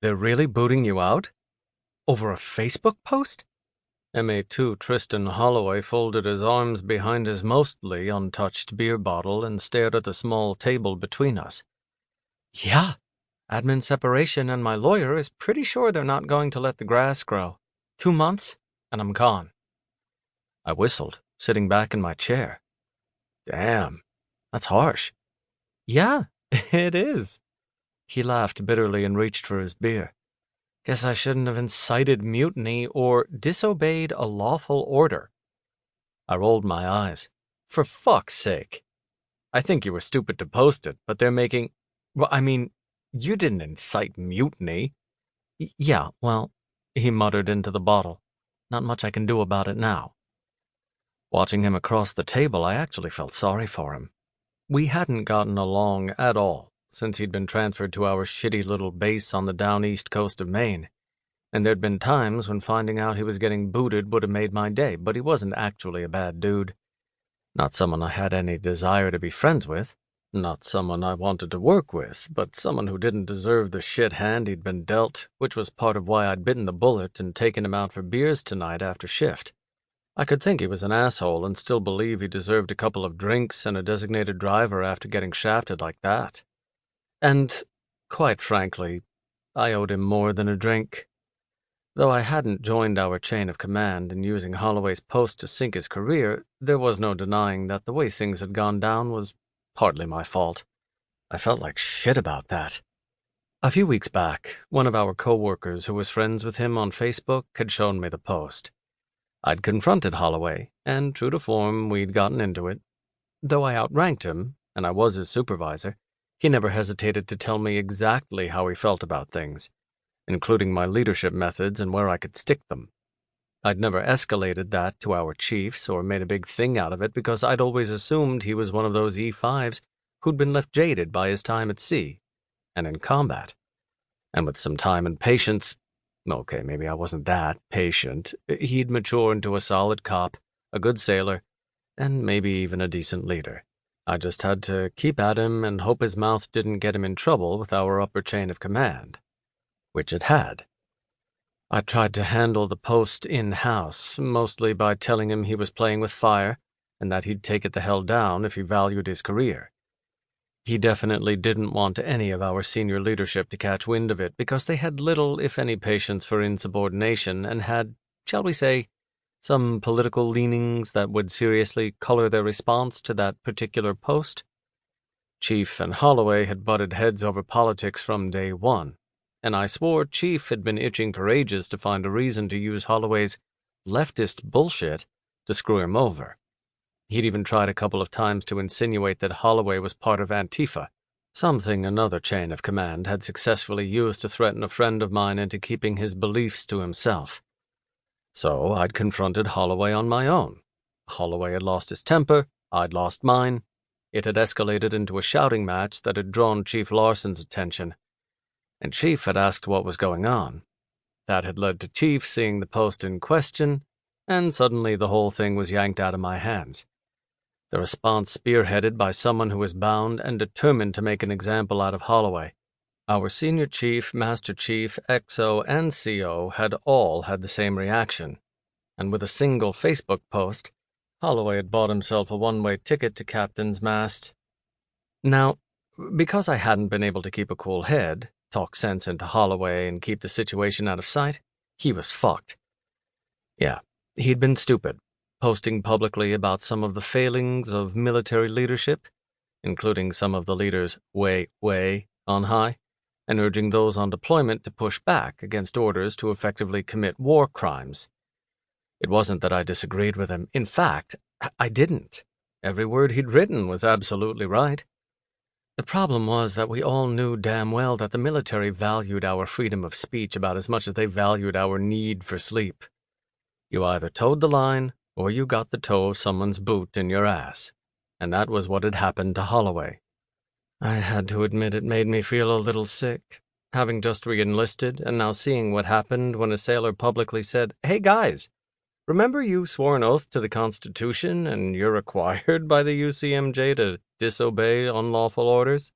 They're really booting you out? Over a Facebook post? MA2 Tristan Holloway folded his arms behind his mostly untouched beer bottle and stared at the small table between us. Yeah, admin separation, and my lawyer is pretty sure they're not going to let the grass grow. 2 months, and I'm gone. I whistled, sitting back in my chair. Damn, that's harsh. Yeah, it is. He laughed bitterly and reached for his beer. Guess I shouldn't have incited mutiny or disobeyed a lawful order. I rolled my eyes. For fuck's sake. I think you were stupid to post it, but they're making... Well, I mean, you didn't incite mutiny. Yeah, well, he muttered into the bottle. Not much I can do about it now. Watching him across the table, I actually felt sorry for him. We hadn't gotten along at all since he'd been transferred to our shitty little base on the down east coast of Maine, and there'd been times when finding out he was getting booted would have made my day, but he wasn't actually a bad dude. Not someone I had any desire to be friends with, not someone I wanted to work with, but someone who didn't deserve the shit hand he'd been dealt, which was part of why I'd bitten the bullet and taken him out for beers tonight after shift. I could think he was an asshole and still believe he deserved a couple of drinks and a designated driver after getting shafted like that. And, quite frankly, I owed him more than a drink. Though I hadn't joined our chain of command in using Holloway's post to sink his career, there was no denying that the way things had gone down was partly my fault. I felt like shit about that. A few weeks back, one of our coworkers who was friends with him on Facebook had shown me the post. I'd confronted Holloway, and true to form, we'd gotten into it. Though I outranked him, and I was his supervisor, he never hesitated to tell me exactly how he felt about things, including my leadership methods and where I could stick them. I'd never escalated that to our chiefs or made a big thing out of it because I'd always assumed he was one of those E5s who'd been left jaded by his time at sea and in combat. And with some time and patience, okay, maybe I wasn't that patient, he'd mature into a solid cop, a good sailor, and maybe even a decent leader. I just had to keep at him and hope his mouth didn't get him in trouble with our upper chain of command, which it had. I tried to handle the post in-house, mostly by telling him he was playing with fire and that he'd take it the hell down if he valued his career. He definitely didn't want any of our senior leadership to catch wind of it because they had little, if any, patience for insubordination and had, shall we say, some political leanings that would seriously color their response to that particular post. Chief and Holloway had butted heads over politics from day one, and I swore Chief had been itching for ages to find a reason to use Holloway's leftist bullshit to screw him over. He'd even tried a couple of times to insinuate that Holloway was part of Antifa, something another chain of command had successfully used to threaten a friend of mine into keeping his beliefs to himself. So I'd confronted Holloway on my own. Holloway had lost his temper, I'd lost mine. It had escalated into a shouting match that had drawn Chief Larson's attention, and Chief had asked what was going on. That had led to Chief seeing the post in question, and suddenly the whole thing was yanked out of my hands. The response spearheaded by someone who was bound and determined to make an example out of Holloway. Our senior chief, master chief, XO, and CO had all had the same reaction, and with a single Facebook post, Holloway had bought himself a one-way ticket to Captain's Mast. Now, because I hadn't been able to keep a cool head, talk sense into Holloway, and keep the situation out of sight, he was fucked. Yeah, he'd been stupid, posting publicly about some of the failings of military leadership, including some of the leaders way on high, and urging those on deployment to push back against orders to effectively commit war crimes. It wasn't that I disagreed with him. In fact, I didn't. Every word he'd written was absolutely right. The problem was that we all knew damn well that the military valued our freedom of speech about as much as they valued our need for sleep. You either towed the line, or you got the toe of someone's boot in your ass, and that was what had happened to Holloway. I had to admit it made me feel a little sick, having just re-enlisted and now seeing what happened when a sailor publicly said, "Hey guys, remember you swore an oath to the Constitution and you're required by the UCMJ to disobey unlawful orders?"